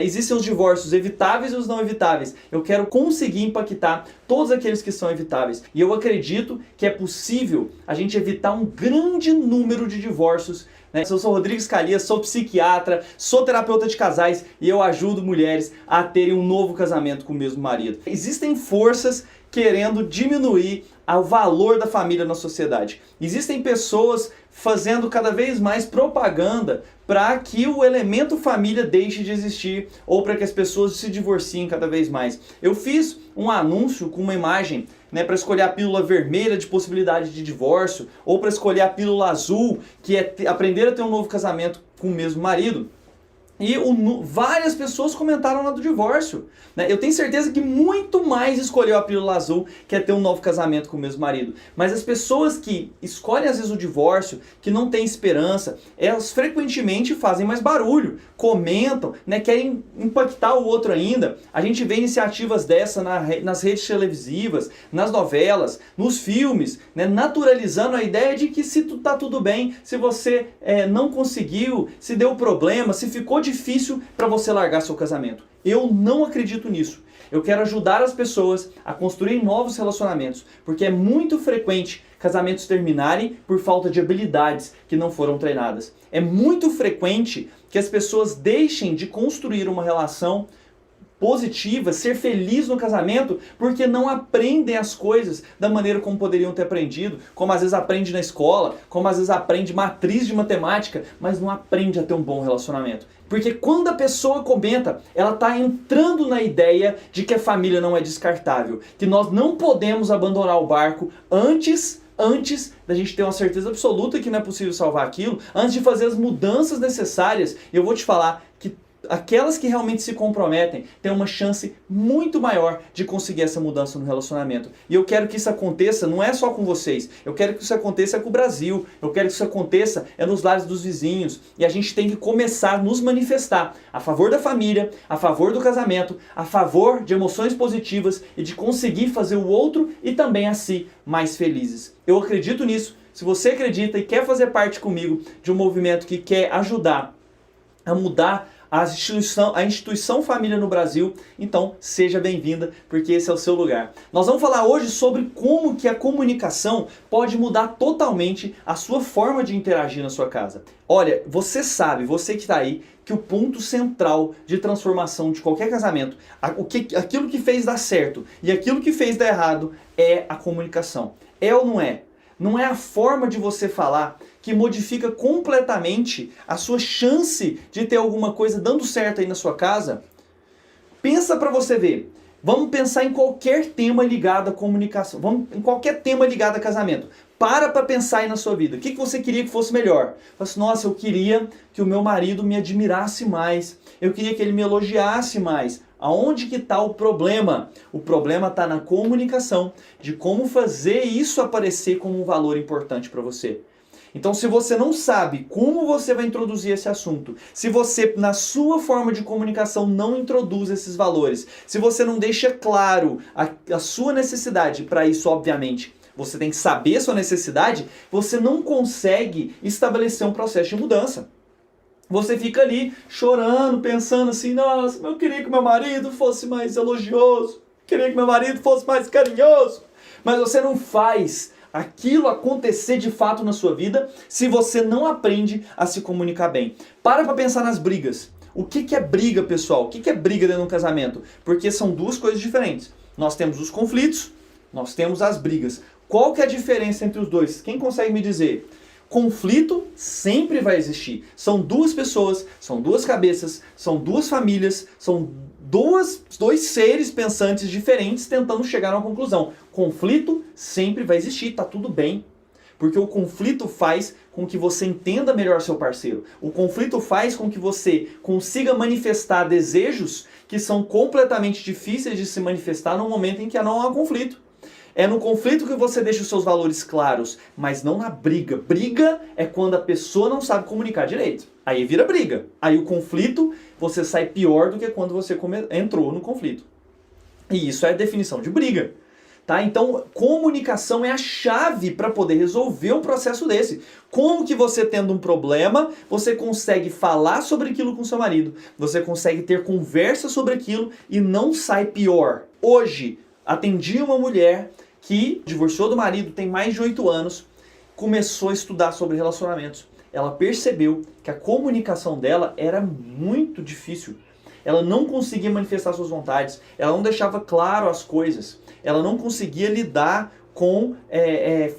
Existem os divórcios evitáveis e os não evitáveis. Eu quero conseguir impactar todos aqueles que são evitáveis. E eu acredito que é possível a gente evitar um grande número de divórcios. Eu sou Rodrigo Scalia, sou psiquiatra, sou terapeuta de casais e eu ajudo mulheres a terem um novo casamento com o mesmo marido. Existem forças querendo diminuir o valor da família na sociedade. Existem pessoas fazendo cada vez mais propaganda para que o elemento família deixe de existir ou para que as pessoas se divorciem cada vez mais. Eu fiz um anúncio com uma imagem para escolher a pílula vermelha de possibilidade de divórcio ou para escolher a pílula azul, que é aprender a ter um novo casamento com o mesmo marido. E várias pessoas comentaram lá do divórcio. Eu tenho certeza que muito mais escolheu a pílula azul, que é ter um novo casamento com o mesmo marido. Mas as pessoas que escolhem às vezes o divórcio, que não têm esperança, elas frequentemente fazem mais barulho, comentam, querem impactar o outro ainda. A gente vê iniciativas dessa nas redes televisivas, nas novelas, nos filmes, naturalizando a ideia de que se tá tudo bem, se você não conseguiu, se deu problema, se ficou difícil para você largar seu casamento. Eu não acredito nisso. Eu quero ajudar as pessoas a construir novos relacionamentos, porque é muito frequente casamentos terminarem por falta de habilidades que não foram treinadas. É muito frequente que as pessoas deixem de construir uma relação positiva, ser feliz no casamento, porque não aprendem as coisas da maneira como poderiam ter aprendido, como às vezes aprende na escola, como às vezes aprende matriz de matemática, mas não aprende a ter um bom relacionamento. Porque quando a pessoa comenta, ela está entrando na ideia de que a família não é descartável, que nós não podemos abandonar o barco antes da gente ter uma certeza absoluta que não é possível salvar aquilo, antes de fazer as mudanças necessárias. Eu vou te falar que aquelas que realmente se comprometem têm uma chance muito maior de conseguir essa mudança no relacionamento. E eu quero que isso aconteça, não é só com vocês, eu quero que isso aconteça com o Brasil, eu quero que isso aconteça nos lares dos vizinhos. E a gente tem que começar a nos manifestar a favor da família, a favor do casamento, a favor de emoções positivas e de conseguir fazer o outro e também a si mais felizes. Eu acredito nisso. Se você acredita e quer fazer parte comigo de um movimento que quer ajudar a mudar a instituição família no Brasil, então seja bem-vinda, porque esse é o seu lugar. Nós vamos falar hoje sobre como que a comunicação pode mudar totalmente a sua forma de interagir na sua casa. Olha, você sabe, você que está aí, que o ponto central de transformação de qualquer casamento, aquilo que fez dar certo e aquilo que fez dar errado é a comunicação. É ou não é? Não é a forma de você falar que modifica completamente a sua chance de ter alguma coisa dando certo aí na sua casa? Pensa para você ver. Vamos pensar em qualquer tema ligado à comunicação. Em qualquer tema ligado a casamento. Para pensar aí na sua vida. O que você queria que fosse melhor? Fala assim, nossa, eu queria que o meu marido me admirasse mais. Eu queria que ele me elogiasse mais. Aonde que está o problema? O problema está na comunicação, de como fazer isso aparecer como um valor importante para você. Então, se você não sabe como você vai introduzir esse assunto, se você, na sua forma de comunicação, não introduz esses valores, se você não deixa claro a sua necessidade, para isso, obviamente, você tem que saber a sua necessidade, você não consegue estabelecer um processo de mudança. Você fica ali chorando, pensando assim, nossa, eu queria que meu marido fosse mais elogioso, queria que meu marido fosse mais carinhoso, mas você não faz aquilo acontecer de fato na sua vida se você não aprende a se comunicar bem. Para pensar nas brigas. O que é briga, pessoal? O que é briga dentro de um casamento? Porque são duas coisas diferentes. Nós temos os conflitos, nós temos as brigas. Qual que é a diferença entre os dois? Quem consegue me dizer? Conflito sempre vai existir. São duas pessoas, são duas cabeças, são duas famílias, são dois seres pensantes diferentes tentando chegar a uma conclusão. Conflito sempre vai existir, tá tudo bem. Porque o conflito faz com que você entenda melhor seu parceiro. O conflito faz com que você consiga manifestar desejos que são completamente difíceis de se manifestar no momento em que não há conflito. É no conflito que você deixa os seus valores claros, mas não na briga. Briga é quando a pessoa não sabe comunicar direito. Aí vira briga. Aí o conflito, você sai pior do que quando você entrou no conflito. E isso é a definição de briga. Tá? Então, comunicação é a chave para poder resolver um processo desse. Como que você tendo um problema, você consegue falar sobre aquilo com seu marido, você consegue ter conversa sobre aquilo e não sai pior. Hoje, atendi uma mulher que divorciou do marido, tem mais de 8 anos, começou a estudar sobre relacionamentos. Ela percebeu que a comunicação dela era muito difícil. Ela não conseguia manifestar suas vontades, ela não deixava claro as coisas, ela não conseguia lidar com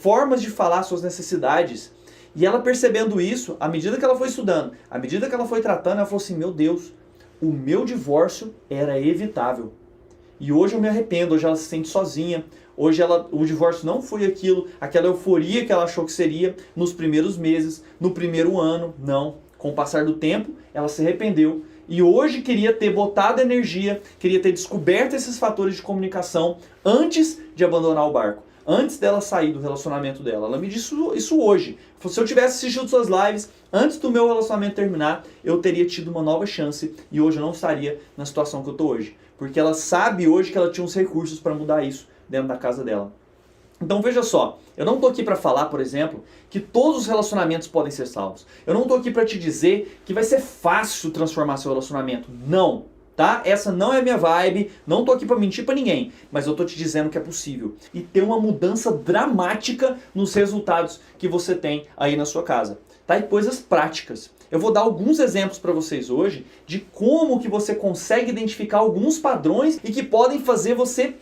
formas de falar suas necessidades. E ela percebendo isso, à medida que ela foi estudando, à medida que ela foi tratando, ela falou assim, meu Deus, o meu divórcio era evitável. E hoje eu me arrependo, hoje ela se sente sozinha, hoje o divórcio não foi aquela euforia que ela achou que seria nos primeiros meses, no primeiro ano, não. Com o passar do tempo, ela se arrependeu. E hoje queria ter botado energia, queria ter descoberto esses fatores de comunicação antes de abandonar o barco, antes dela sair do relacionamento dela. Ela me disse isso hoje. Se eu tivesse assistido suas lives antes do meu relacionamento terminar, eu teria tido uma nova chance e hoje eu não estaria na situação que eu estou hoje. Porque ela sabe hoje que ela tinha os recursos para mudar isso dentro da casa dela. Então veja só, eu não estou aqui para falar, por exemplo, que todos os relacionamentos podem ser salvos. Eu não estou aqui para te dizer que vai ser fácil transformar seu relacionamento. Não, tá? Essa não é a minha vibe, não estou aqui para mentir para ninguém, mas eu estou te dizendo que é possível. E ter uma mudança dramática nos resultados que você tem aí na sua casa. Tá? E coisas práticas. Eu vou dar alguns exemplos para vocês hoje de como que você consegue identificar alguns padrões e que podem fazer você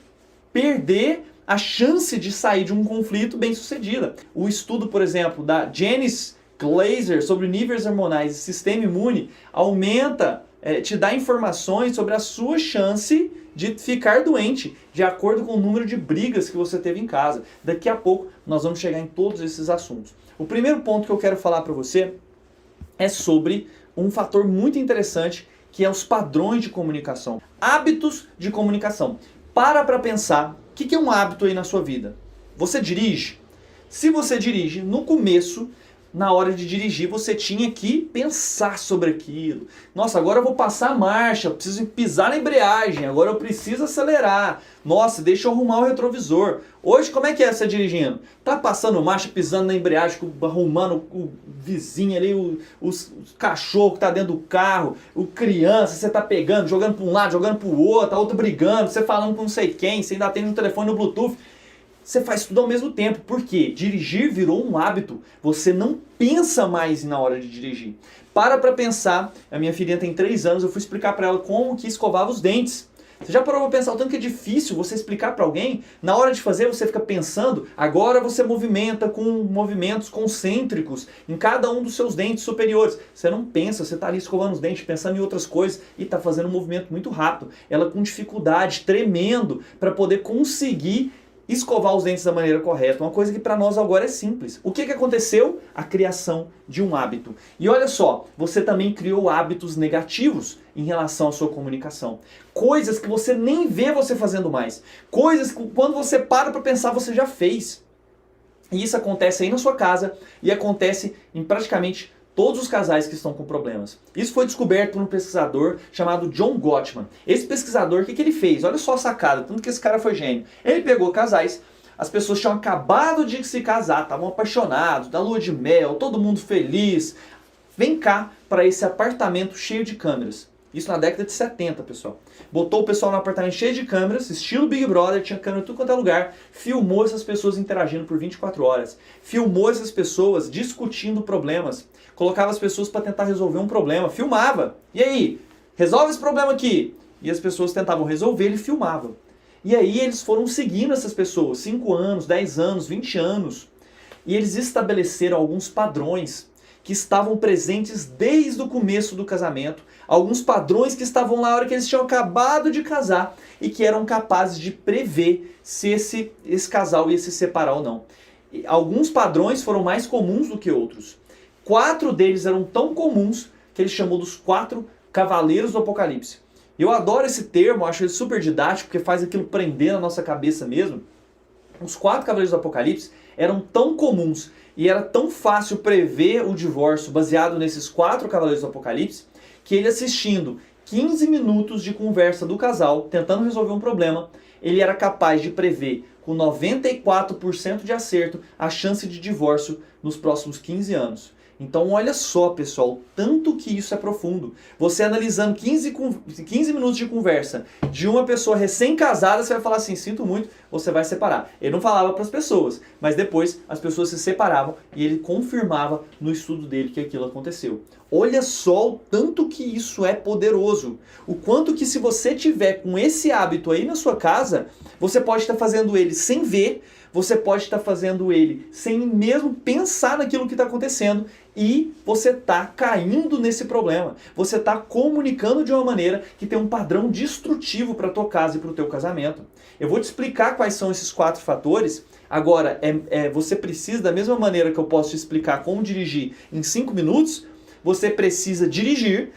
perder a chance de sair de um conflito bem sucedida. O estudo, por exemplo, da Janice Glazer sobre níveis hormonais e sistema imune aumenta, te dá informações sobre a sua chance de ficar doente, de acordo com o número de brigas que você teve em casa. Daqui a pouco nós vamos chegar em todos esses assuntos. O primeiro ponto que eu quero falar para você é sobre um fator muito interessante, que é os padrões de comunicação. Hábitos de comunicação. Para pensar, o que é um hábito aí na sua vida? Você dirige? Se você dirige, no começo, na hora de dirigir, você tinha que pensar sobre aquilo. Nossa, agora eu vou passar a marcha, eu preciso pisar na embreagem, agora eu preciso acelerar. Nossa, deixa eu arrumar o retrovisor. Hoje, como é que é você dirigindo? Tá passando marcha, pisando na embreagem, arrumando o vizinho ali, os cachorro que tá dentro do carro, o criança, você tá pegando, jogando para um lado, jogando para o outro, a outra brigando, você falando com não sei quem, você ainda atende um telefone no Bluetooth. Você faz tudo ao mesmo tempo. Por quê? Dirigir virou um hábito. Você não pensa mais na hora de dirigir. Para pensar. A minha filhinha tem 3 anos, eu fui explicar para ela como que escovava os dentes. Você já parou para pensar o tanto que é difícil você explicar para alguém? Na hora de fazer, você fica pensando, agora você movimenta com movimentos concêntricos em cada um dos seus dentes superiores. Você não pensa, você está ali escovando os dentes, pensando em outras coisas e está fazendo um movimento muito rápido. Ela com dificuldade, tremendo, para poder conseguir escovar os dentes da maneira correta, uma coisa que para nós agora é simples. O que aconteceu? A criação de um hábito. E olha só, você também criou hábitos negativos em relação à sua comunicação. Coisas que você nem vê você fazendo mais. Coisas que quando você para pensar você já fez. E isso acontece aí na sua casa e acontece em praticamente todos os casais que estão com problemas. Isso foi descoberto por um pesquisador chamado John Gottman. Esse pesquisador, o que ele fez? Olha só a sacada, tanto que esse cara foi gênio. Ele pegou casais, as pessoas tinham acabado de se casar, estavam apaixonados, da lua de mel, todo mundo feliz. Vem cá para esse apartamento cheio de câmeras. Isso na década de 70, pessoal. Botou o pessoal no apartamento cheio de câmeras, estilo Big Brother, tinha câmera em tudo quanto é lugar, filmou essas pessoas interagindo por 24 horas, filmou essas pessoas discutindo problemas, colocava as pessoas para tentar resolver um problema, filmava. E aí, resolve esse problema aqui. E as pessoas tentavam resolver, ele filmava. E aí eles foram seguindo essas pessoas, 5 anos, 10 anos, 20 anos. E eles estabeleceram alguns padrões que estavam presentes desde o começo do casamento, alguns padrões que estavam lá na hora que eles tinham acabado de casar e que eram capazes de prever se esse casal ia se separar ou não. E alguns padrões foram mais comuns do que outros. 4 deles eram tão comuns que ele chamou dos 4 cavaleiros do Apocalipse. Eu adoro esse termo, acho ele super didático, porque faz aquilo prender na nossa cabeça mesmo. Os 4 cavaleiros do Apocalipse eram tão comuns e era tão fácil prever o divórcio baseado nesses 4 cavaleiros do Apocalipse, que ele assistindo 15 minutos de conversa do casal, tentando resolver um problema, ele era capaz de prever com 94% de acerto a chance de divórcio nos próximos 15 anos. Então olha só, pessoal, tanto que isso é profundo. Você analisando 15 minutos de conversa de uma pessoa recém-casada, você vai falar assim, sinto muito, você vai separar. Ele não falava para as pessoas, mas depois as pessoas se separavam e ele confirmava no estudo dele que aquilo aconteceu. Olha só o tanto que isso é poderoso. O quanto que se você tiver com esse hábito aí na sua casa, você pode estar fazendo ele sem ver, você pode estar fazendo ele sem mesmo pensar naquilo que está acontecendo e você está caindo nesse problema. Você está comunicando de uma maneira que tem um padrão destrutivo para a tua casa e para o teu casamento. Eu vou te explicar quais são esses 4 fatores. Agora, você precisa, da mesma maneira que eu posso te explicar como dirigir em 5 minutos, você precisa dirigir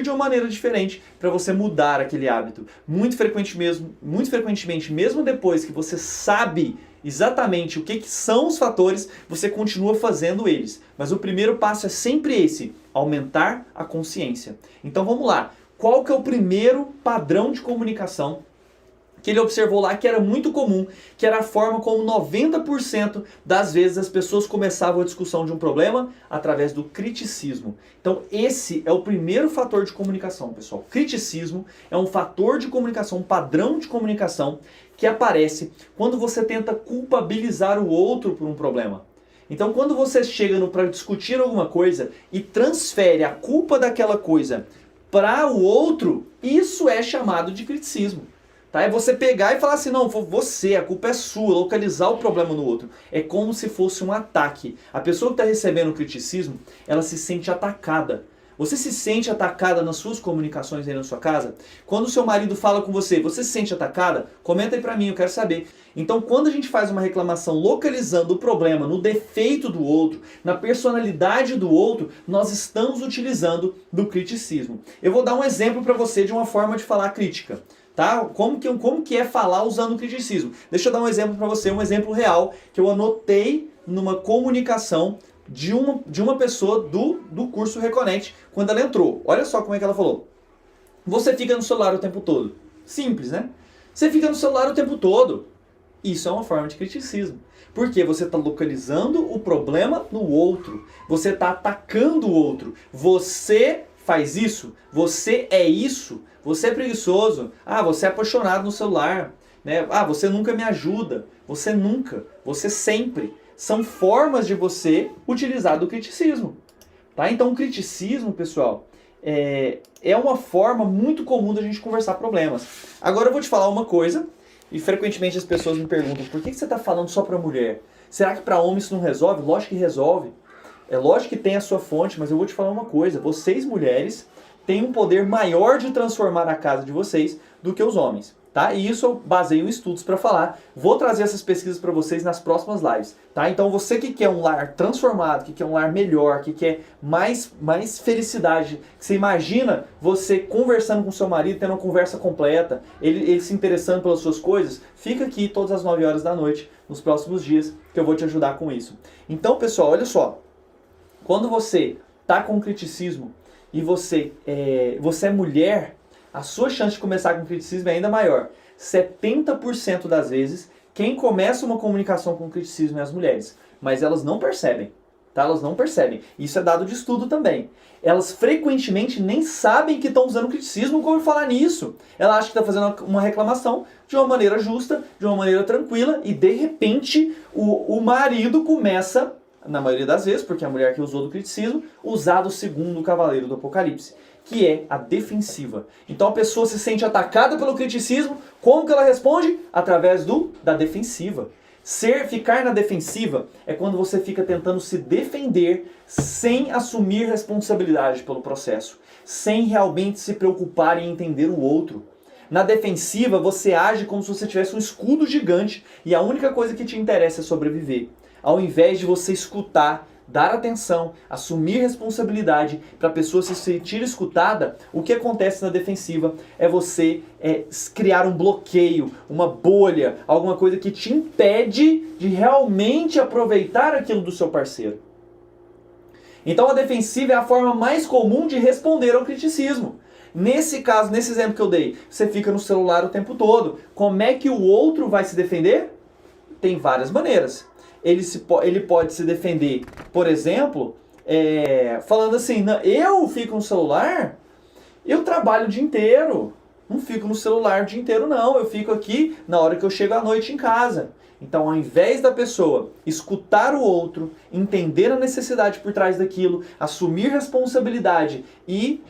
de uma maneira diferente para você mudar aquele hábito. Muito frequentemente, mesmo depois que você sabe exatamente o que são os fatores, você continua fazendo eles. Mas o primeiro passo é sempre esse, aumentar a consciência. Então vamos lá, qual que é o primeiro padrão de comunicação que ele observou lá que era muito comum, que era a forma como 90% das vezes as pessoas começavam a discussão de um problema através do criticismo. Então esse é o primeiro fator de comunicação, pessoal. Criticismo é um fator de comunicação, um padrão de comunicação que aparece quando você tenta culpabilizar o outro por um problema. Então quando você chega para discutir alguma coisa e transfere a culpa daquela coisa para o outro, isso é chamado de criticismo. Tá? É você pegar e falar assim, não, você, a culpa é sua, localizar o problema no outro. É como se fosse um ataque. A pessoa que está recebendo criticismo, ela se sente atacada. Você se sente atacada nas suas comunicações aí na sua casa? Quando o seu marido fala com você, você se sente atacada? Comenta aí pra mim, eu quero saber. Então, quando a gente faz uma reclamação localizando o problema no defeito do outro, na personalidade do outro, nós estamos utilizando do criticismo. Eu vou dar um exemplo para você de uma forma de falar crítica. Tá? Como que é falar usando o criticismo? Deixa eu dar um exemplo para você, um exemplo real que eu anotei numa comunicação de uma pessoa do curso Reconnect quando ela entrou. Olha só como é que ela falou. Você fica no celular o tempo todo. Simples, né? Você fica no celular o tempo todo. Isso é uma forma de criticismo. Porque você está localizando o problema no outro. Você está atacando o outro. Você faz isso. Você é isso. Você é preguiçoso. Ah, você é apaixonado no celular. Né? Ah, você nunca me ajuda. Você nunca. Você sempre. São formas de você utilizar do criticismo. Tá? Então o criticismo, pessoal, é uma forma muito comum da gente conversar problemas. Agora eu vou te falar uma coisa, e frequentemente as pessoas me perguntam, por que você está falando só para mulher? Será que para homem isso não resolve? Lógico que resolve. É lógico que tem a sua fonte, mas eu vou te falar uma coisa. Vocês, mulheres, têm um poder maior de transformar a casa de vocês do que os homens. Tá? E isso eu baseio em estudos para falar. Vou trazer essas pesquisas para vocês nas próximas lives. Tá? Então você que quer um lar transformado, que quer um lar melhor, que quer mais felicidade, que você imagina você conversando com seu marido, tendo uma conversa completa, ele se interessando pelas suas coisas, fica aqui todas as 9 horas da noite, nos próximos dias, que eu vou te ajudar com isso. Então, pessoal, olha só. Quando você tá com criticismo e você é mulher, a sua chance de começar com criticismo é ainda maior. 70% das vezes, quem começa uma comunicação com criticismo é as mulheres. Mas elas não percebem. Tá? Elas não percebem. Isso é dado de estudo também. Elas frequentemente nem sabem que estão usando criticismo, nunca ouviram falar nisso. Ela acha que está fazendo uma reclamação de uma maneira justa, de uma maneira tranquila, e de repente o marido começa, na maioria das vezes, porque é a mulher que usou do criticismo, usar do segundo cavaleiro do Apocalipse, que é a defensiva. Então a pessoa se sente atacada pelo criticismo, como que ela responde? Através da defensiva. Ficar na defensiva é quando você fica tentando se defender sem assumir responsabilidade pelo processo, sem realmente se preocupar em entender o outro. Na defensiva você age como se você tivesse um escudo gigante e a única coisa que te interessa é sobreviver. Ao invés de você escutar, dar atenção, assumir responsabilidade para a pessoa se sentir escutada, o que acontece na defensiva é você criar um bloqueio, uma bolha, alguma coisa que te impede de realmente aproveitar aquilo do seu parceiro. Então a defensiva é a forma mais comum de responder ao criticismo. Nesse caso, nesse exemplo que eu dei, você fica no celular o tempo todo. Como é que o outro vai se defender? Tem várias maneiras. Ele pode se defender, por exemplo, falando assim, eu fico no celular, eu trabalho o dia inteiro. Não fico no celular o dia inteiro, não. Eu fico aqui na hora que eu chego à noite em casa. Então, ao invés da pessoa escutar o outro, entender a necessidade por trás daquilo, assumir responsabilidade e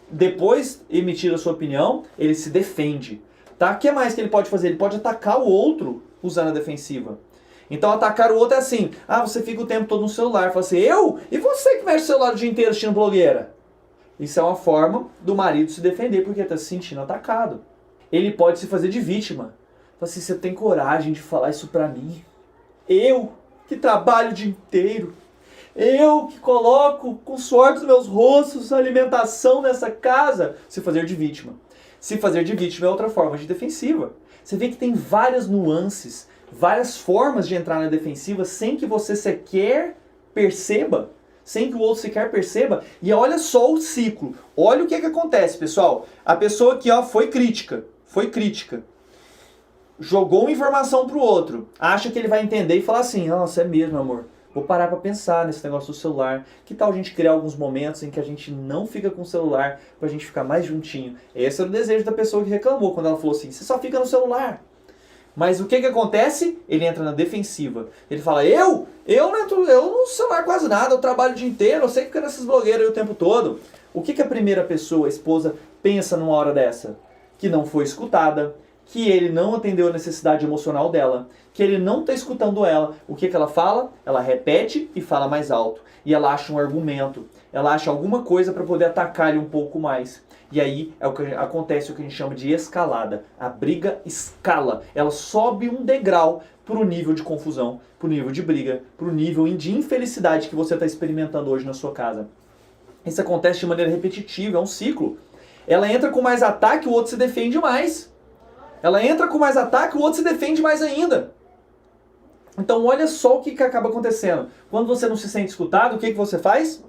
depois emitir a sua opinião, ele se defende. Tá? O que mais que ele pode fazer? Ele pode atacar o outro usando a defensiva. Então, atacar o outro é assim, você fica o tempo todo no celular. Fala assim, eu? E você que mexe o celular o dia inteiro assistindo blogueira? Isso é uma forma do marido se defender porque está se sentindo atacado. Ele pode se fazer de vítima. Fala assim, você tem coragem de falar isso pra mim? Eu, que trabalho o dia inteiro. Eu, que coloco com o suor dos meus rostos a alimentação nessa casa. Se fazer de vítima. Se fazer de vítima é outra forma de defensiva. Você vê que tem várias nuances, várias formas de entrar na defensiva sem que você sequer perceba. Sem que o outro sequer perceba. E olha só o ciclo. Olha o que acontece, pessoal. A pessoa aqui foi crítica. Jogou uma informação pro outro. Acha que ele vai entender e falar assim, nossa, é mesmo, amor. Vou parar pra pensar nesse negócio do celular. Que tal a gente criar alguns momentos em que a gente não fica com o celular pra gente ficar mais juntinho? Esse era o desejo da pessoa que reclamou quando ela falou assim, você só fica no celular. Mas o que acontece? Ele entra na defensiva. Ele fala, eu no celular quase nada, eu trabalho o dia inteiro, eu sei que fica nessas blogueiras aí o tempo todo. O que a primeira pessoa, a esposa, pensa numa hora dessa? Que não foi escutada, que ele não atendeu a necessidade emocional dela, que ele não está escutando ela. O que ela fala? Ela repete e fala mais alto. E ela acha um argumento, ela acha alguma coisa para poder atacar ele um pouco mais. E aí é o que acontece, o que a gente chama de escalada. A briga escala. Ela sobe um degrau para o nível de confusão, para o nível de briga, para o nível de infelicidade que você está experimentando hoje na sua casa. Isso acontece de maneira repetitiva, é um ciclo. Ela entra com mais ataque, o outro se defende mais. Ela entra com mais ataque, o outro se defende mais ainda. Então olha só o que acaba acontecendo. Quando você não se sente escutado, o que você faz?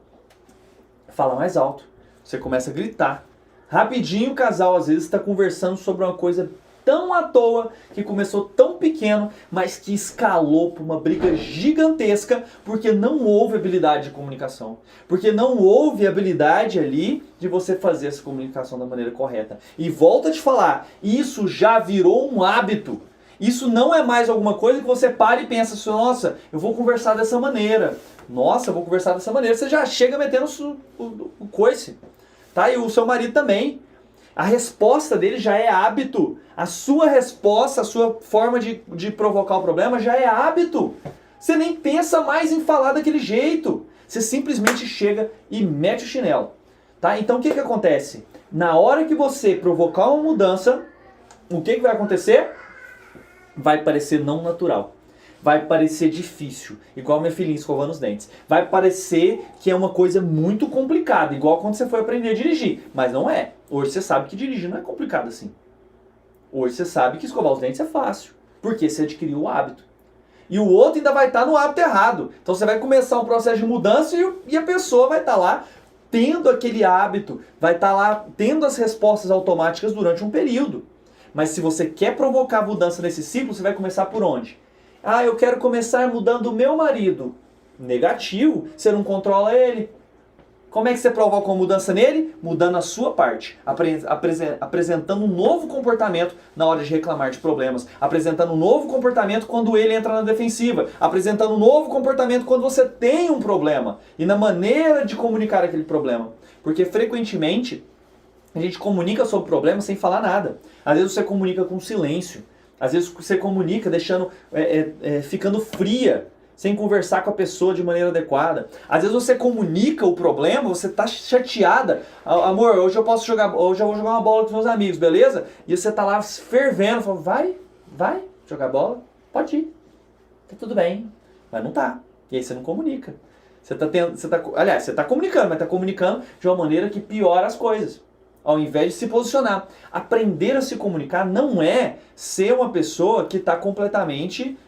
Fala mais alto. Você começa a gritar. Rapidinho o casal às vezes está conversando sobre uma coisa tão à toa, que começou tão pequeno, mas que escalou para uma briga gigantesca, porque não houve habilidade de comunicação. Porque não houve habilidade ali de você fazer essa comunicação da maneira correta. E volta a te falar, isso já virou um hábito. Isso não é mais alguma coisa que você para e pensa assim, nossa, eu vou conversar dessa maneira. Nossa, eu vou conversar dessa maneira. Você já chega metendo o coice. Tá? E o seu marido também. A resposta dele já é hábito. A sua resposta, a sua forma de provocar o problema já é hábito. Você nem pensa mais em falar daquele jeito. Você simplesmente chega e mete o chinelo. Tá? Então o que acontece? Na hora que você provocar uma mudança, o que vai acontecer? Vai parecer não natural. Vai parecer difícil, igual minha filhinha escovando os dentes. Vai parecer que é uma coisa muito complicada, igual quando você foi aprender a dirigir. Mas não é. Hoje você sabe que dirigir não é complicado assim. Hoje você sabe que escovar os dentes é fácil, porque você adquiriu o hábito. E o outro ainda vai estar no hábito errado. Então você vai começar um processo de mudança e a pessoa vai estar lá tendo aquele hábito, vai estar lá tendo as respostas automáticas durante um período. Mas se você quer provocar mudança nesse ciclo, você vai começar por onde? Eu quero começar mudando o meu marido. Negativo, você não controla ele. Como é que você provoca uma mudança nele? Mudando a sua parte. Apresentando um novo comportamento na hora de reclamar de problemas. Apresentando um novo comportamento quando ele entra na defensiva. Apresentando um novo comportamento quando você tem um problema. E na maneira de comunicar aquele problema. Porque frequentemente a gente comunica sobre problemas sem falar nada. Às vezes você comunica com silêncio. Às vezes você comunica deixando, ficando fria, sem conversar com a pessoa de maneira adequada. Às vezes você comunica o problema, você está chateada. Amor, hoje eu vou jogar uma bola com os meus amigos, beleza? E você está lá fervendo, fala, vai jogar bola? Pode ir. Tá tudo bem. Mas não tá. E aí você não comunica. Você está comunicando, mas está comunicando de uma maneira que piora as coisas. Ao invés de se posicionar. Aprender a se comunicar não é ser uma pessoa que está completamente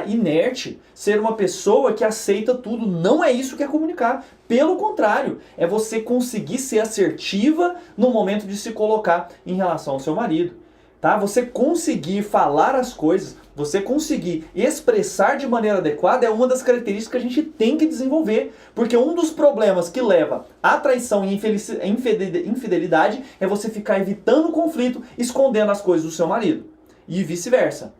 inerte, ser uma pessoa que aceita tudo. Não é isso que é comunicar. Pelo contrário, é você conseguir ser assertiva no momento de se colocar em relação ao seu marido. Tá? Você conseguir falar as coisas, você conseguir expressar de maneira adequada é uma das características que a gente tem que desenvolver. Porque um dos problemas que leva à traição e infidelidade é você ficar evitando o conflito, escondendo as coisas do seu marido. E vice-versa.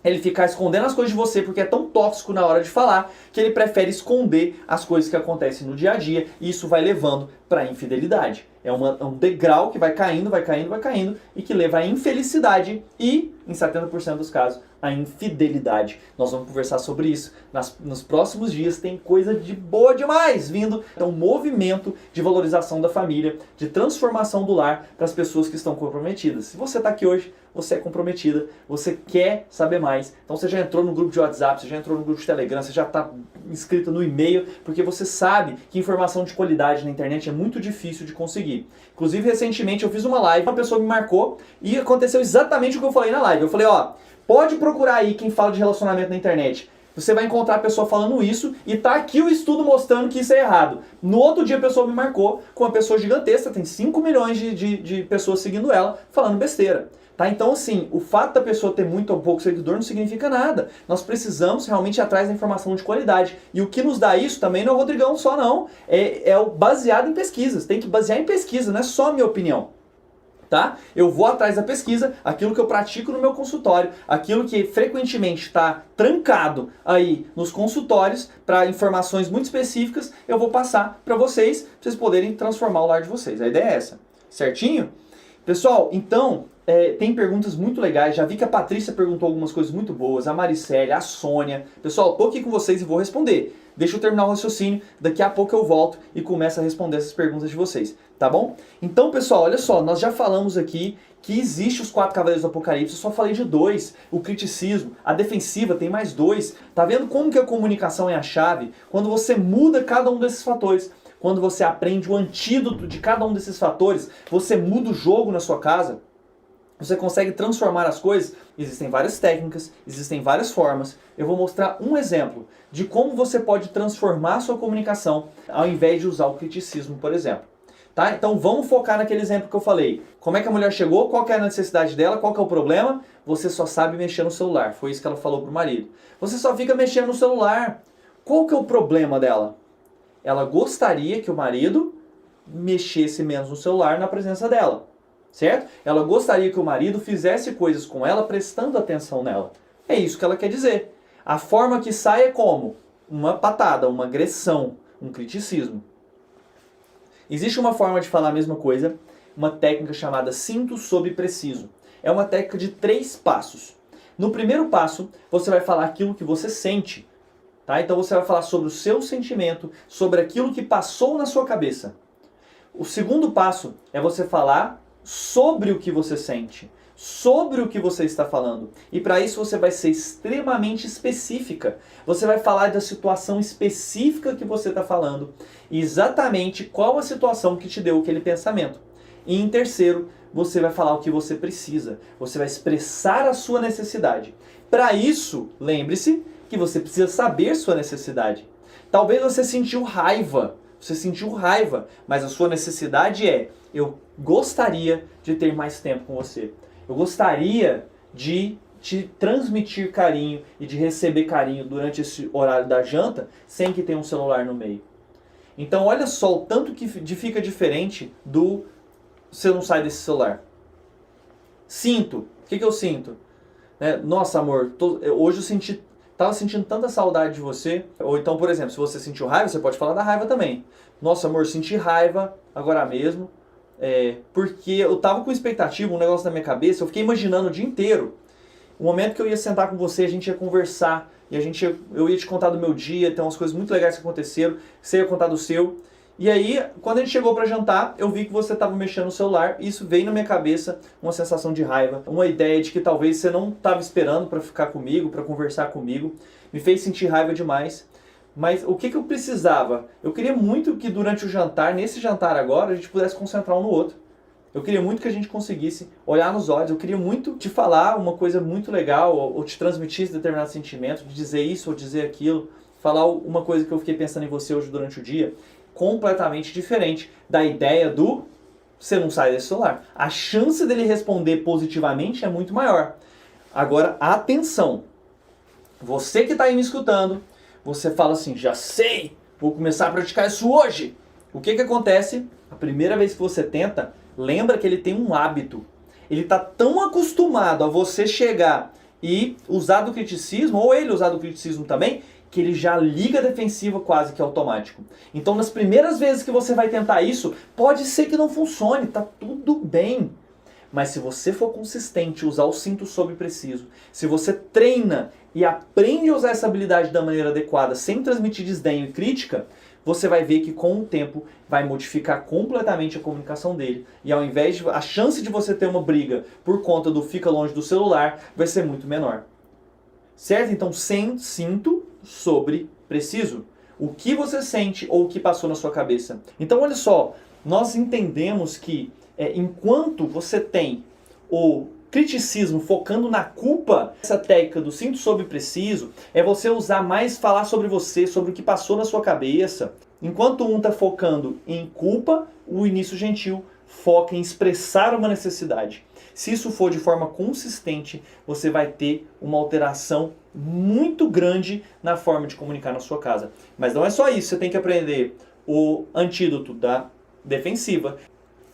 Ele ficar escondendo as coisas de você porque é tão tóxico na hora de falar que ele prefere esconder as coisas que acontecem no dia a dia e isso vai levando para a infidelidade. É um degrau que vai caindo, vai caindo, vai caindo e que leva à infelicidade e, em 70% dos casos, à infidelidade. Nós vamos conversar sobre isso nos próximos dias. Tem coisa de boa demais vindo. É um movimento de valorização da família, de transformação do lar para as pessoas que estão comprometidas. Se você está aqui hoje, você é comprometida, você quer saber mais. Então você já entrou no grupo de WhatsApp, você já entrou no grupo de Telegram, você já está inscrito no e-mail, porque você sabe que informação de qualidade na internet é muito difícil de conseguir. Inclusive, recentemente eu fiz uma live, uma pessoa me marcou e aconteceu exatamente o que eu falei na live. Eu falei, ó, pode procurar aí quem fala de relacionamento na internet. Você vai encontrar a pessoa falando isso e tá aqui o estudo mostrando que isso é errado. No outro dia a pessoa me marcou com uma pessoa gigantesca, tem 5 milhões de pessoas seguindo ela, falando besteira. Tá? Então, assim, o fato da pessoa ter muito ou pouco seguidor não significa nada. Nós precisamos realmente ir atrás da informação de qualidade. E o que nos dá isso também não é o Rodrigão só, não. É o baseado em pesquisas. Tem que basear em pesquisa, não é só a minha opinião. Tá? Eu vou atrás da pesquisa, aquilo que eu pratico no meu consultório, aquilo que frequentemente está trancado aí nos consultórios para informações muito específicas, eu vou passar para vocês poderem transformar o lar de vocês. A ideia é essa. Certinho? Pessoal, então, tem perguntas muito legais. Já vi que a Patrícia perguntou algumas coisas muito boas, a Maricélia, a Sônia. Pessoal, tô aqui com vocês e vou responder. Deixa eu terminar o raciocínio, daqui a pouco eu volto e começo a responder essas perguntas de vocês, tá bom? Então, pessoal, olha só, nós já falamos aqui que existe os 4 cavaleiros do Apocalipse, eu só falei de 2, o criticismo, a defensiva tem mais 2. Tá vendo como que a comunicação é a chave? Quando você muda cada um desses fatores, quando você aprende o antídoto de cada um desses fatores, você muda o jogo na sua casa, você consegue transformar as coisas. Existem várias técnicas, existem várias formas. Eu vou mostrar um exemplo de como você pode transformar a sua comunicação ao invés de usar o criticismo, por exemplo. Tá? Então vamos focar naquele exemplo que eu falei. Como é que a mulher chegou, qual que é a necessidade dela, qual que é o problema? Você só sabe mexer no celular. Foi isso que ela falou pro marido. Você só fica mexendo no celular. Qual que é o problema dela? Ela gostaria que o marido mexesse menos no celular na presença dela. Certo? Ela gostaria que o marido fizesse coisas com ela prestando atenção nela. É isso que ela quer dizer. A forma que sai é como? Uma patada, uma agressão, um criticismo. Existe uma forma de falar a mesma coisa, uma técnica chamada cinto sob preciso. É uma técnica de 3 passos. No primeiro passo, você vai falar aquilo que você sente. Tá? Então você vai falar sobre o seu sentimento, sobre aquilo que passou na sua cabeça. O segundo passo é você falar sobre o que você sente, sobre o que você está falando. E para isso você vai ser extremamente específica. Você vai falar da situação específica que você está falando, e exatamente qual a situação que te deu aquele pensamento. E em terceiro, você vai falar o que você precisa. Você vai expressar a sua necessidade. Para isso, lembre-se que você precisa saber sua necessidade. Talvez você sentiu raiva. Você sentiu raiva, mas a sua necessidade é: eu gostaria de ter mais tempo com você. Eu gostaria de te transmitir carinho e de receber carinho durante esse horário da janta sem que tenha um celular no meio. Então olha só o tanto que fica diferente do você não sai desse celular. Sinto. O que eu sinto? Nossa, amor, hoje eu tava sentindo tanta saudade de você. Ou então, por exemplo, se você sentiu raiva, você pode falar da raiva também. Nossa, amor, senti raiva agora mesmo. Porque eu tava com expectativa, um negócio na minha cabeça, eu fiquei imaginando o dia inteiro. O momento que eu ia sentar com você, a gente ia conversar, e eu ia te contar do meu dia, tem umas coisas muito legais que aconteceram, você ia contar do seu. E aí, quando a gente chegou para jantar, eu vi que você estava mexendo no celular, e isso veio na minha cabeça uma sensação de raiva, uma ideia de que talvez você não estava esperando para ficar comigo, para conversar comigo, me fez sentir raiva demais. Mas o que eu precisava? Eu queria muito que durante o jantar, nesse jantar agora, a gente pudesse concentrar um no outro. Eu queria muito que a gente conseguisse olhar nos olhos, eu queria muito te falar uma coisa muito legal, ou te transmitir esse determinado sentimento, de dizer isso ou dizer aquilo, falar uma coisa que eu fiquei pensando em você hoje durante o dia, completamente diferente da ideia do você não sai desse celular. A chance dele responder positivamente é muito maior. Agora, atenção, você que está aí me escutando, você fala assim, já sei, vou começar a praticar isso hoje. O que acontece? A primeira vez que você tenta, lembra que ele tem um hábito. Ele está tão acostumado a você chegar e usar do criticismo, ou ele usar do criticismo também, que ele já liga a defensiva quase que automático. Então, nas primeiras vezes que você vai tentar isso, pode ser que não funcione, tá tudo bem. Mas se você for consistente, usar o cinto sob preciso, se você treina e aprende a usar essa habilidade da maneira adequada, sem transmitir desdenho e crítica, você vai ver que com o tempo vai modificar completamente a comunicação dele. E ao invés de a chance de você ter uma briga por conta do fica longe do celular, vai ser muito menor. Certo? Então, sem cinto sobre preciso. O que você sente ou o que passou na sua cabeça. Então, olha só, nós entendemos que enquanto você tem o criticismo focando na culpa, essa técnica do cinto sobre preciso é você usar mais falar sobre você, sobre o que passou na sua cabeça. Enquanto um está focando em culpa, o início gentil foca em expressar uma necessidade. Se isso for de forma consistente, você vai ter uma alteração muito grande na forma de comunicar na sua casa. Mas não é só isso, você tem que aprender o antídoto da defensiva.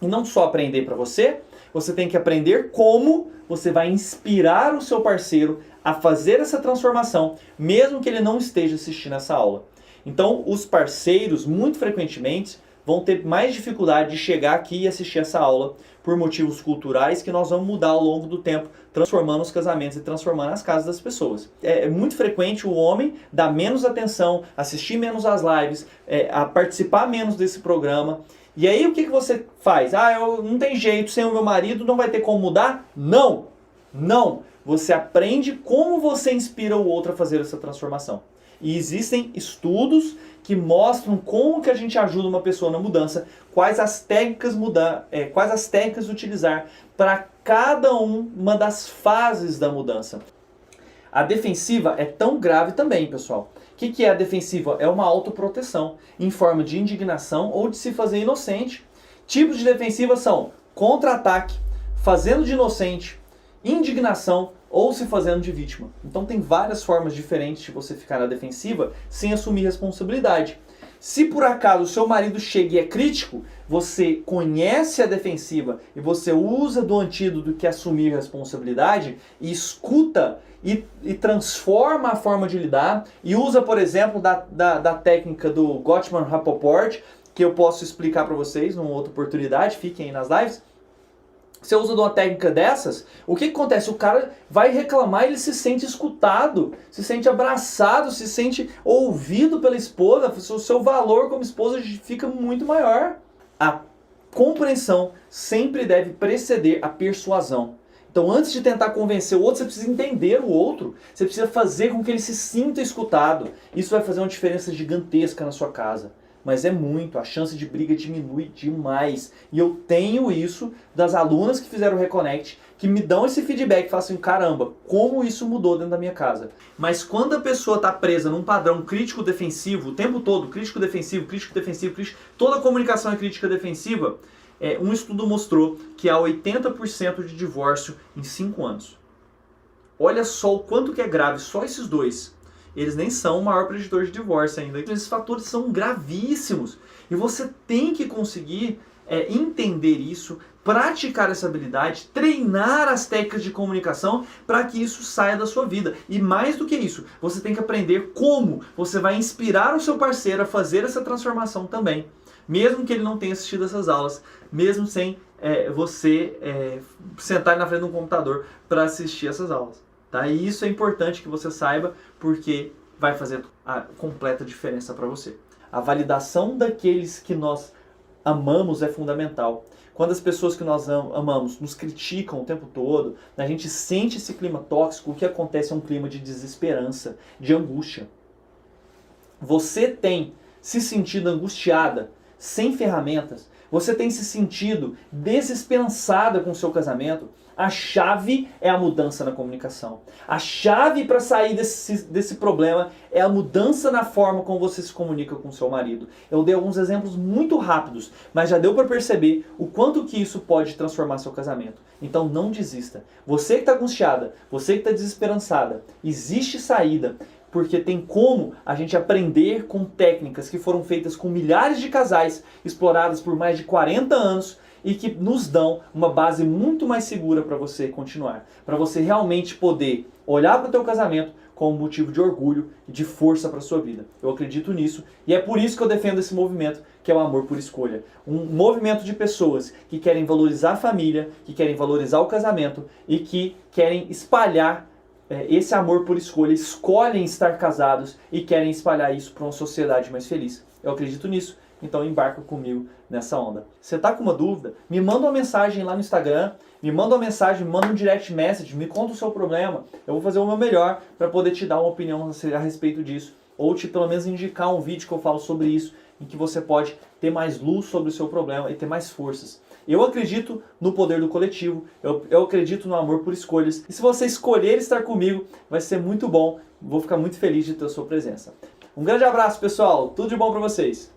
E não só aprender para você, você tem que aprender como você vai inspirar o seu parceiro a fazer essa transformação, mesmo que ele não esteja assistindo essa aula. Então, os parceiros, muito frequentemente, vão ter mais dificuldade de chegar aqui e assistir essa aula por motivos culturais que nós vamos mudar ao longo do tempo, transformando os casamentos e transformando as casas das pessoas. É muito frequente o homem dar menos atenção, assistir menos às lives, a participar menos desse programa. E aí o que você faz? Eu não tem jeito, sem o meu marido não vai ter como mudar? Não! Não! Você aprende como você inspira o outro a fazer essa transformação. E existem estudos que mostram como que a gente ajuda uma pessoa na mudança, quais as técnicas utilizar para cada uma das fases da mudança. A defensiva é tão grave também, pessoal. O que é a defensiva? É uma autoproteção em forma de indignação ou de se fazer inocente. Tipos de defensiva são contra-ataque, fazendo de inocente, indignação ou se fazendo de vítima. Então tem várias formas diferentes de você ficar na defensiva sem assumir responsabilidade. Se por acaso o seu marido chega e é crítico, você conhece a defensiva e você usa do antídoto que é assumir responsabilidade e escuta e transforma a forma de lidar e usa, por exemplo, da técnica do Gottman-Rappaport, que eu posso explicar para vocês numa outra oportunidade, fiquem aí nas lives. Você usa de uma técnica dessas, o que acontece? O cara vai reclamar e ele se sente escutado, se sente abraçado, se sente ouvido pela esposa, o seu valor como esposa fica muito maior. A compreensão sempre deve preceder a persuasão. Então, antes de tentar convencer o outro, você precisa entender o outro. Você precisa fazer com que ele se sinta escutado. Isso vai fazer uma diferença gigantesca na sua casa. Mas é muito, a chance de briga diminui demais. E eu tenho isso das alunas que fizeram o Reconnect, que me dão esse feedback, falam assim, caramba, como isso mudou dentro da minha casa. Mas quando a pessoa está presa num padrão crítico-defensivo, o tempo todo, crítico-defensivo, toda a comunicação é crítica-defensiva, um estudo mostrou que há 80% de divórcio em 5 anos. Olha só o quanto que é grave, só esses dois. Eles nem são o maior preditor de divórcio ainda. Esses fatores são gravíssimos. E você tem que conseguir entender isso, praticar essa habilidade, treinar as técnicas de comunicação para que isso saia da sua vida. E mais do que isso, você tem que aprender como você vai inspirar o seu parceiro a fazer essa transformação também. Mesmo que ele não tenha assistido essas aulas, mesmo sem você sentar na frente de um computador para assistir essas aulas. Tá? E isso é importante que você saiba, porque vai fazer a completa diferença para você. A validação daqueles que nós amamos é fundamental. Quando as pessoas que nós amamos nos criticam o tempo todo, a gente sente esse clima tóxico, o que acontece é um clima de desesperança, de angústia. Você tem se sentido angustiada, sem ferramentas, Você tem se sentido desesperançada com o seu casamento? A chave é a mudança na comunicação. A chave para sair desse problema é a mudança na forma como você se comunica com o seu marido. Eu dei alguns exemplos muito rápidos, mas já deu para perceber o quanto que isso pode transformar seu casamento. Então não desista. Você que está angustiada, você que está desesperançada, existe saída. Porque tem como a gente aprender com técnicas que foram feitas com milhares de casais, exploradas por mais de 40 anos, e que nos dão uma base muito mais segura para você continuar. Para você realmente poder olhar para o teu casamento como motivo de orgulho e de força para a sua vida. Eu acredito nisso e é por isso que eu defendo esse movimento, que é o amor por escolha. Um movimento de pessoas que querem valorizar a família, que querem valorizar o casamento e que querem espalhar esse amor por escolha, escolhem estar casados e querem espalhar isso para uma sociedade mais feliz. Eu acredito nisso, então embarca comigo nessa onda. Você está com uma dúvida? Me manda uma mensagem lá no Instagram, me manda uma mensagem, me manda um direct message, me conta o seu problema. Eu vou fazer o meu melhor para poder te dar uma opinião a respeito disso, ou te pelo menos indicar um vídeo que eu falo sobre isso, em que você pode ter mais luz sobre o seu problema e ter mais forças. Eu acredito no poder do coletivo, eu acredito no amor por escolhas. E se você escolher estar comigo, vai ser muito bom. Vou ficar muito feliz de ter a sua presença. Um grande abraço, pessoal. Tudo de bom para vocês.